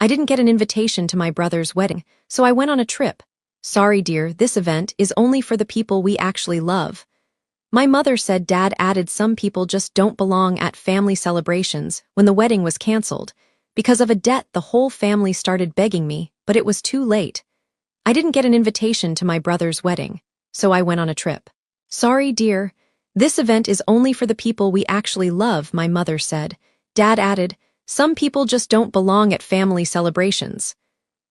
I didn't get an invitation to my brother's wedding, so I went on a trip. Sorry, dear, this event is only for the people we actually love. My mother said Dad added some people just don't belong at family celebrations when the wedding was canceled. Because of a debt, the whole family started begging me, but it was too late. I didn't get an invitation to my brother's wedding, so I went on a trip. Sorry, dear, this event is only for the people we actually love, my mother said. Dad added, some people just don't belong at family celebrations.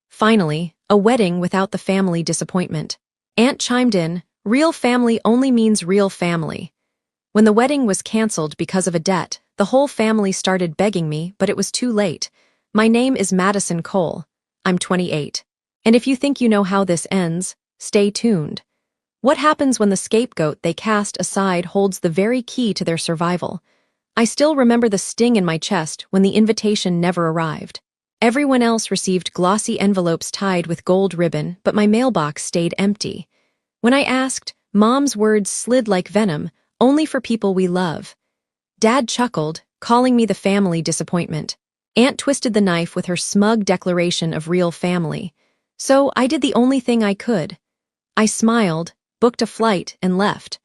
Finally, a wedding without the family disappointment. Aunt chimed in, real family only means real family. When the wedding was canceled because of a debt, the whole family started begging me, but it was too late. My name is Madison Cole. I'm 28. And if you think you know how this ends, stay tuned. What happens when the scapegoat they cast aside holds the very key to their survival? I still remember the sting in my chest when the invitation never arrived. Everyone else received glossy envelopes tied with gold ribbon, but my mailbox stayed empty. When I asked, Mom's words slid like venom, only for people we love. Dad chuckled, calling me the family disappointment. Aunt twisted the knife with her smug declaration of real family. So I did the only thing I could. I smiled, booked a flight, and left.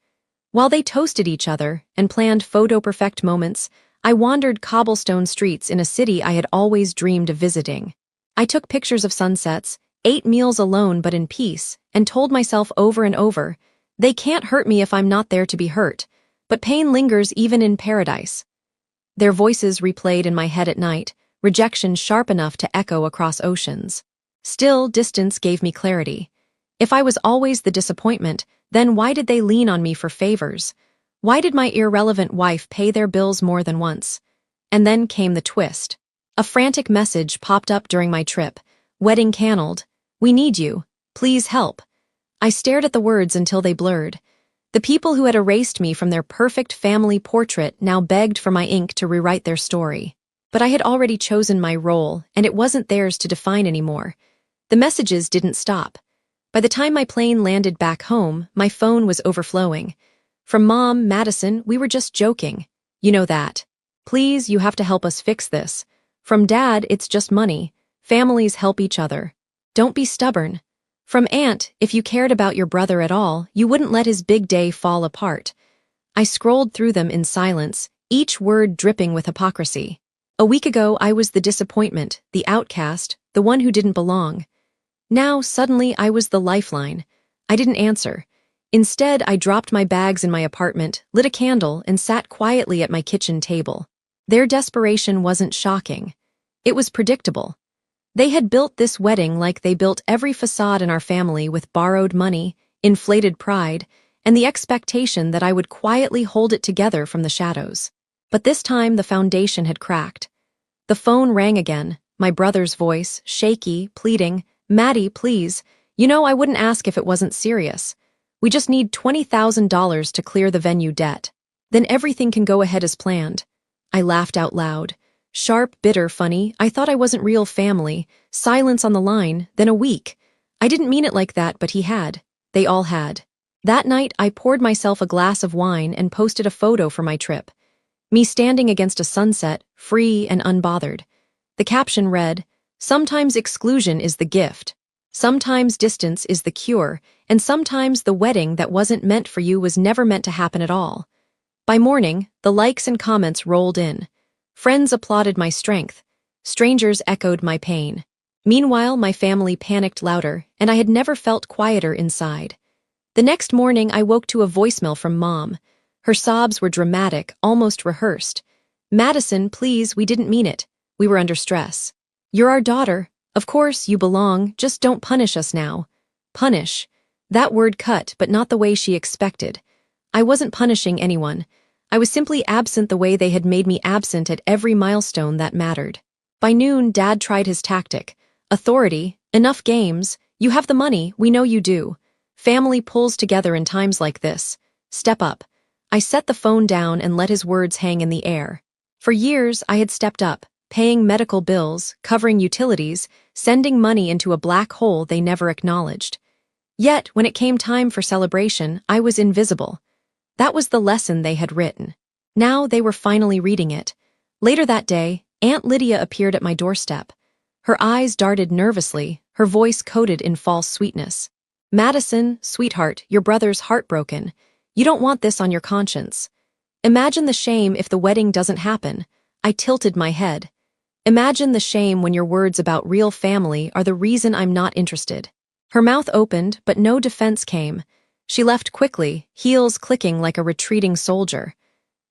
While they toasted each other and planned photo-perfect moments, I wandered cobblestone streets in a city I had always dreamed of visiting. I took pictures of sunsets, ate meals alone but in peace, and told myself over and over, they can't hurt me if I'm not there to be hurt, but pain lingers even in paradise. Their voices replayed in my head at night, rejection sharp enough to echo across oceans. Still, distance gave me clarity. If I was always the disappointment, then why did they lean on me for favors? Why did my irrelevant wife pay their bills more than once? And then came the twist. A frantic message popped up during my trip. Wedding canceled. We need you. Please help. I stared at the words until they blurred. The people who had erased me from their perfect family portrait now begged for my ink to rewrite their story. But I had already chosen my role, and it wasn't theirs to define anymore. The messages didn't stop. By the time my plane landed back home, my phone was overflowing. From Mom, Madison, we were just joking. You know that. Please, you have to help us fix this. From Dad, it's just money. Families help each other. Don't be stubborn. From Aunt, if you cared about your brother at all, you wouldn't let his big day fall apart. I scrolled through them in silence, each word dripping with hypocrisy. A week ago, I was the disappointment, the outcast, the one who didn't belong. Now, suddenly, I was the lifeline. I didn't answer. Instead, I dropped my bags in my apartment, lit a candle, and sat quietly at my kitchen table. Their desperation wasn't shocking. It was predictable. They had built this wedding like they built every facade in our family with borrowed money, inflated pride, and the expectation that I would quietly hold it together from the shadows. But this time, the foundation had cracked. The phone rang again, my brother's voice, shaky, pleading, Maddie, please, you know I wouldn't ask if it wasn't serious. We just need $20,000 to clear the venue debt. Then everything can go ahead as planned. I laughed out loud. Sharp, bitter, funny, I thought I wasn't real family. Silence on the line, then a week. I didn't mean it like that, but he had. They all had. That night, I poured myself a glass of wine and posted a photo for my trip. Me standing against a sunset, free and unbothered. The caption read, sometimes exclusion is the gift. Sometimes distance is the cure, and sometimes the wedding that wasn't meant for you was never meant to happen at all. By morning, the likes and comments rolled in. Friends applauded my strength. Strangers echoed my pain. Meanwhile, my family panicked louder, and I had never felt quieter inside. The next morning, I woke to a voicemail from Mom. Her sobs were dramatic, almost rehearsed. Madison, please, we didn't mean it. We were under stress. You're our daughter. Of course, you belong, just don't punish us now. Punish. That word cut, but not the way she expected. I wasn't punishing anyone. I was simply absent the way they had made me absent at every milestone that mattered. By noon, Dad tried his tactic. Authority, enough games, you have the money, we know you do. Family pulls together in times like this. Step up. I set the phone down and let his words hang in the air. For years, I had stepped up, paying medical bills, covering utilities, sending money into a black hole they never acknowledged. Yet, when it came time for celebration, I was invisible. That was the lesson they had written. Now they were finally reading it. Later that day, Aunt Lydia appeared at my doorstep. Her eyes darted nervously, her voice coated in false sweetness. "Madison, sweetheart, your brother's heartbroken. You don't want this on your conscience. Imagine the shame if the wedding doesn't happen." I tilted my head. "Imagine the shame when your words about real family are the reason I'm not interested." Her mouth opened, but no defense came. She left quickly, heels clicking like a retreating soldier.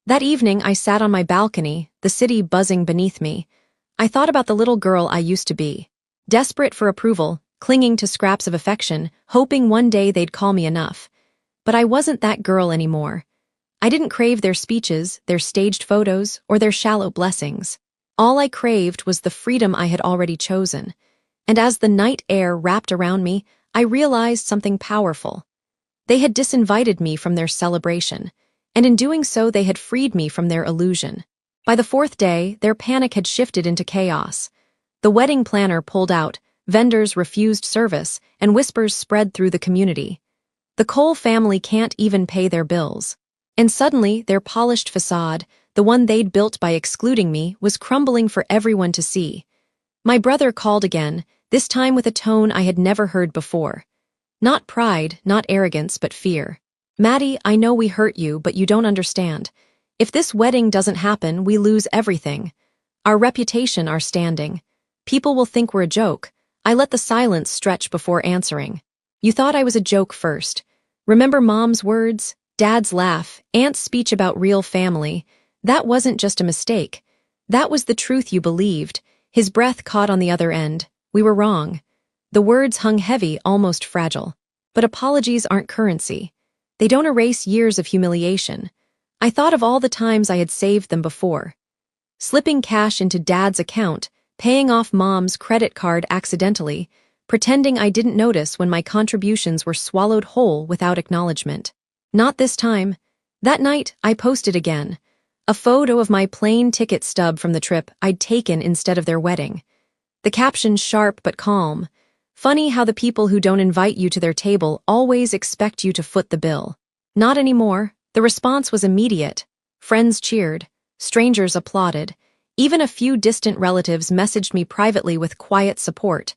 That evening, I sat on my balcony, the city buzzing beneath me. I thought about the little girl I used to be. Desperate for approval, clinging to scraps of affection, hoping one day they'd call me enough. But I wasn't that girl anymore. I didn't crave their speeches, their staged photos, or their shallow blessings. All I craved was the freedom I had already chosen. And as the night air wrapped around me, I realized something powerful. They had disinvited me from their celebration, and in doing so they had freed me from their illusion. By the fourth day, their panic had shifted into chaos. The wedding planner pulled out, vendors refused service, and whispers spread through the community. The Qley family can't even pay their bills. And suddenly, their polished facade, the one they'd built by excluding me, was crumbling for everyone to see. My brother called again, this time with a tone I had never heard before. Not pride, not arrogance, but fear. "Maddie, I know we hurt you, but you don't understand. If this wedding doesn't happen, we lose everything. Our reputation, our standing. People will think we're a joke." I let the silence stretch before answering. "You thought I was a joke first. Remember Mom's words? Dad's laugh, Aunt's speech about real family. That wasn't just a mistake. That was the truth you believed." His breath caught on the other end. "We were wrong." The words hung heavy, almost fragile. But apologies aren't currency. They don't erase years of humiliation. I thought of all the times I had saved them before. Slipping cash into Dad's account, paying off Mom's credit card accidentally, pretending I didn't notice when my contributions were swallowed whole without acknowledgement. Not this time. That night, I posted again. A photo of my plane ticket stub from the trip I'd taken instead of their wedding. The caption sharp but calm. "Funny how the people who don't invite you to their table always expect you to foot the bill." Not anymore. The response was immediate. Friends cheered. Strangers applauded. Even a few distant relatives messaged me privately with quiet support.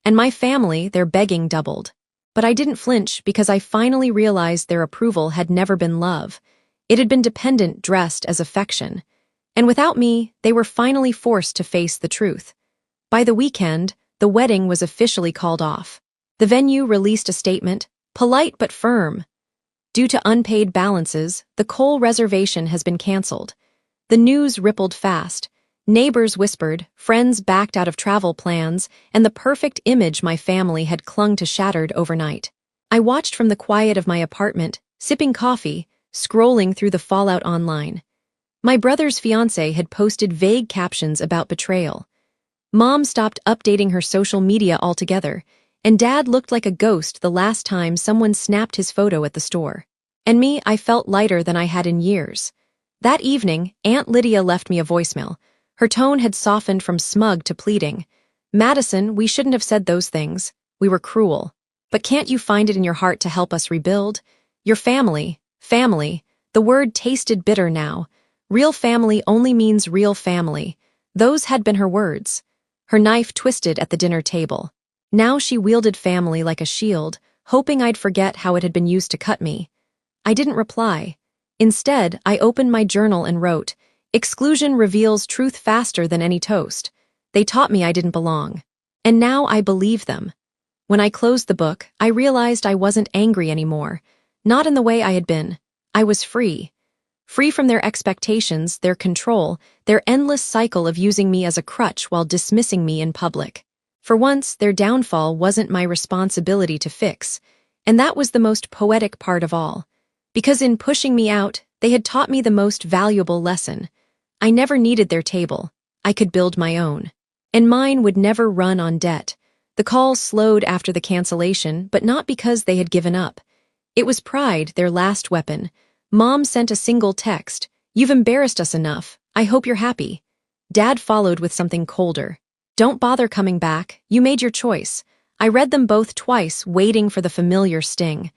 And my family, their begging doubled. But I didn't flinch because I finally realized their approval had never been love. It had been dependent dressed as affection. And without me, they were finally forced to face the truth. By the weekend, the wedding was officially called off. The venue released a statement, polite but firm. "Due to unpaid balances, the Qley reservation has been canceled." The news rippled fast. Neighbors whispered, friends backed out of travel plans, and the perfect image my family had clung to shattered overnight. I watched from the quiet of my apartment, sipping coffee, scrolling through the fallout online. My brother's fiancé had posted vague captions about betrayal. Mom stopped updating her social media altogether, and Dad looked like a ghost the last time someone snapped his photo at the store. And me, I felt lighter than I had in years. That evening, Aunt Lydia left me a voicemail. Her tone had softened from smug to pleading. "Madison, we shouldn't have said those things. We were cruel. But can't you find it in your heart to help us rebuild? Your family." The word tasted bitter now. Real family only means real family. Those had been her words. Her knife twisted at the dinner table. Now she wielded family like a shield, hoping I'd forget how it had been used to cut me. I didn't reply. Instead, I opened my journal and wrote, "Exclusion reveals truth faster than any toast. They taught me I didn't belong. And now I believe them." When I closed the book, I realized I wasn't angry anymore. Not in the way I had been. I was free. Free from their expectations, their control, their endless cycle of using me as a crutch while dismissing me in public. For once, their downfall wasn't my responsibility to fix. And that was the most poetic part of all. Because in pushing me out, they had taught me the most valuable lesson. I never needed their table. I could build my own. And mine would never run on debt. The calls slowed after the cancellation, but not because they had given up. It was pride, their last weapon. Mom sent a single text, "You've embarrassed us enough. I hope you're happy." Dad followed with something colder. "Don't bother coming back. You made your choice." I read them both twice, waiting for the familiar sting.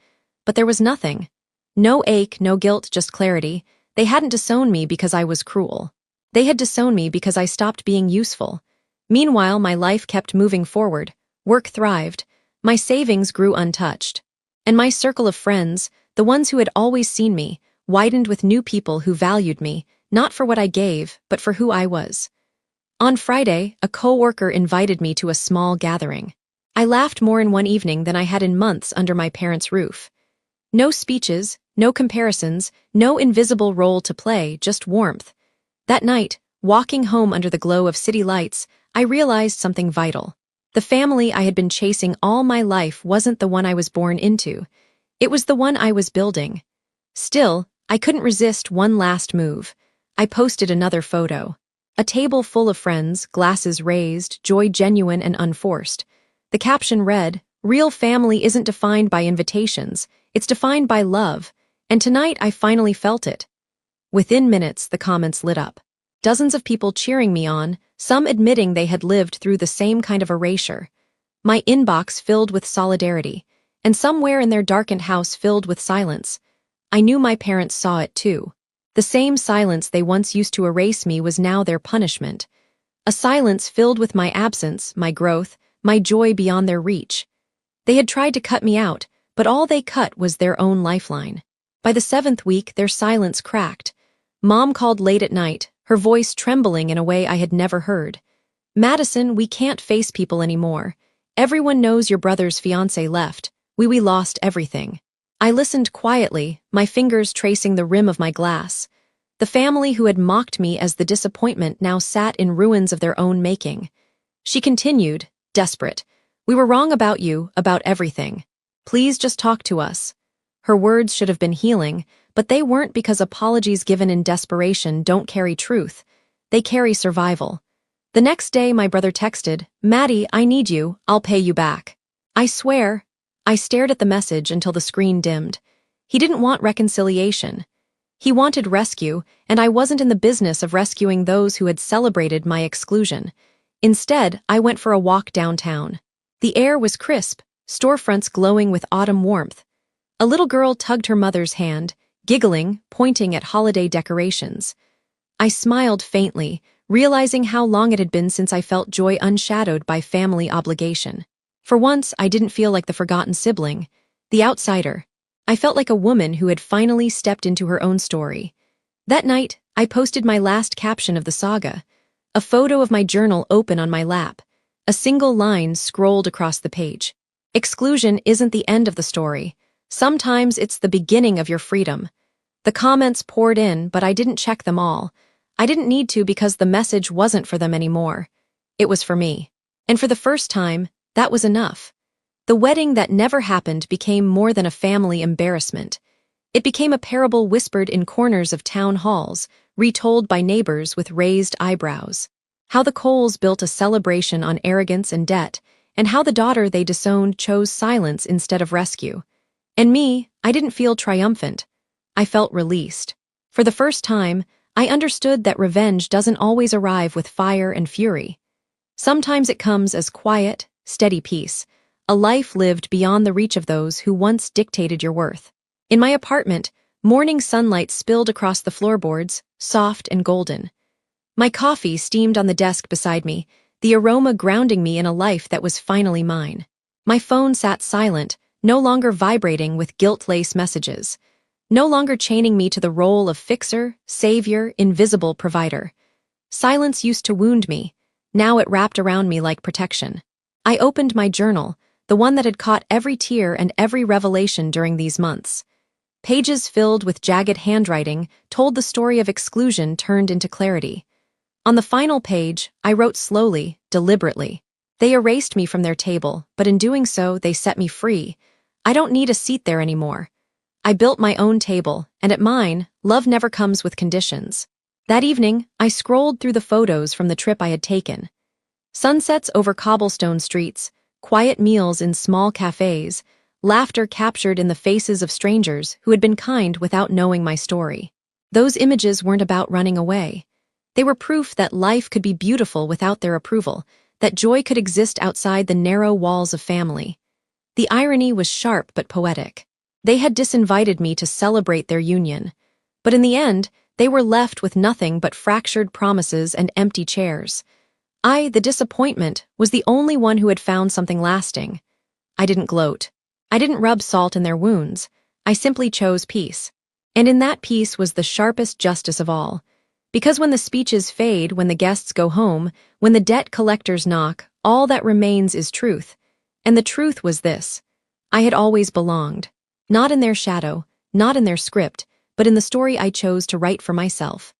But there was nothing. No ache, no guilt, just clarity. They hadn't disowned me because I was cruel. They had disowned me because I stopped being useful. Meanwhile, my life kept moving forward, work thrived, my savings grew untouched. And my circle of friends, the ones who had always seen me, widened with new people who valued me, not for what I gave, but for who I was. On Friday, a coworker invited me to a small gathering. I laughed more in one evening than I had in months under my parents' roof. No speeches, no comparisons, no invisible role to play, just warmth. That night, walking home under the glow of city lights, I realized something vital. The family I had been chasing all my life wasn't the one I was born into. It was the one I was building. Still, I couldn't resist one last move. I posted another photo. A table full of friends, glasses raised, joy genuine and unforced. The caption read, "Real family isn't defined by invitations, it's defined by love." And tonight I finally felt it. Within minutes, the comments lit up. Dozens of people cheering me on, some admitting they had lived through the same kind of erasure. My inbox filled with solidarity, and somewhere in their darkened house filled with silence. I knew my parents saw it too. The same silence they once used to erase me was now their punishment. A silence filled with my absence, my growth, my joy beyond their reach. They had tried to cut me out, but all they cut was their own lifeline. By the 7th week, their silence cracked. Mom called late at night, her voice trembling in a way I had never heard. "Madison, we can't face people anymore. Everyone knows your brother's fiancé left. We lost everything." I listened quietly, my fingers tracing the rim of my glass. The family who had mocked me as the disappointment now sat in ruins of their own making. She continued, desperate. "We were wrong about you, about everything. Please just talk to us." Her words should have been healing, but they weren't, because apologies given in desperation don't carry truth. They carry survival. The next day, my brother texted, "Maddie, I need you, I'll pay you back." I swear. I stared at the message until the screen dimmed. He didn't want reconciliation. He wanted rescue, and I wasn't in the business of rescuing those who had celebrated my exclusion. Instead, I went for a walk downtown. The air was crisp, storefronts glowing with autumn warmth. A little girl tugged her mother's hand, giggling, pointing at holiday decorations. I smiled faintly, realizing how long it had been since I felt joy unshadowed by family obligation. For once, I didn't feel like the forgotten sibling, the outsider. I felt like a woman who had finally stepped into her own story. That night, I posted my last caption of the saga, a photo of my journal open on my lap. A single line scrolled across the page. "Exclusion isn't the end of the story. Sometimes it's the beginning of your freedom." The comments poured in, but I didn't check them all. I didn't need to, because the message wasn't for them anymore. It was for me. And for the first time, that was enough. The wedding that never happened became more than a family embarrassment. It became a parable whispered in corners of town halls, retold by neighbors with raised eyebrows. How the Coles built a celebration on arrogance and debt, and how the daughter they disowned chose silence instead of rescue. And me, I didn't feel triumphant. I felt released. For the first time, I understood that revenge doesn't always arrive with fire and fury. Sometimes it comes as quiet, steady peace, a life lived beyond the reach of those who once dictated your worth. In my apartment, morning sunlight spilled across the floorboards, soft and golden. My coffee steamed on the desk beside me, the aroma grounding me in a life that was finally mine. My phone sat silent, no longer vibrating with guilt-laced messages, no longer chaining me to the role of fixer, savior, invisible provider. Silence used to wound me. Now it wrapped around me like protection. I opened my journal, the one that had caught every tear and every revelation during these months. Pages filled with jagged handwriting told the story of exclusion turned into clarity. On the final page, I wrote slowly, deliberately. They erased me from their table, but in doing so, they set me free. I don't need a seat there anymore. I built my own table, and at mine, love never comes with conditions. That evening, I scrolled through the photos from the trip I had taken. Sunsets over cobblestone streets, quiet meals in small cafes, laughter captured in the faces of strangers who had been kind without knowing my story. Those images weren't about running away. They were proof that life could be beautiful without their approval, that joy could exist outside the narrow walls of family. The irony was sharp but poetic. They had disinvited me to celebrate their union. But in the end, they were left with nothing but fractured promises and empty chairs. I, the disappointment, was the only one who had found something lasting. I didn't gloat. I didn't rub salt in their wounds. I simply chose peace. And in that peace was the sharpest justice of all. Because when the speeches fade, when the guests go home, when the debt collectors knock, all that remains is truth. And the truth was this: I had always belonged. Not in their shadow, not in their script, but in the story I chose to write for myself.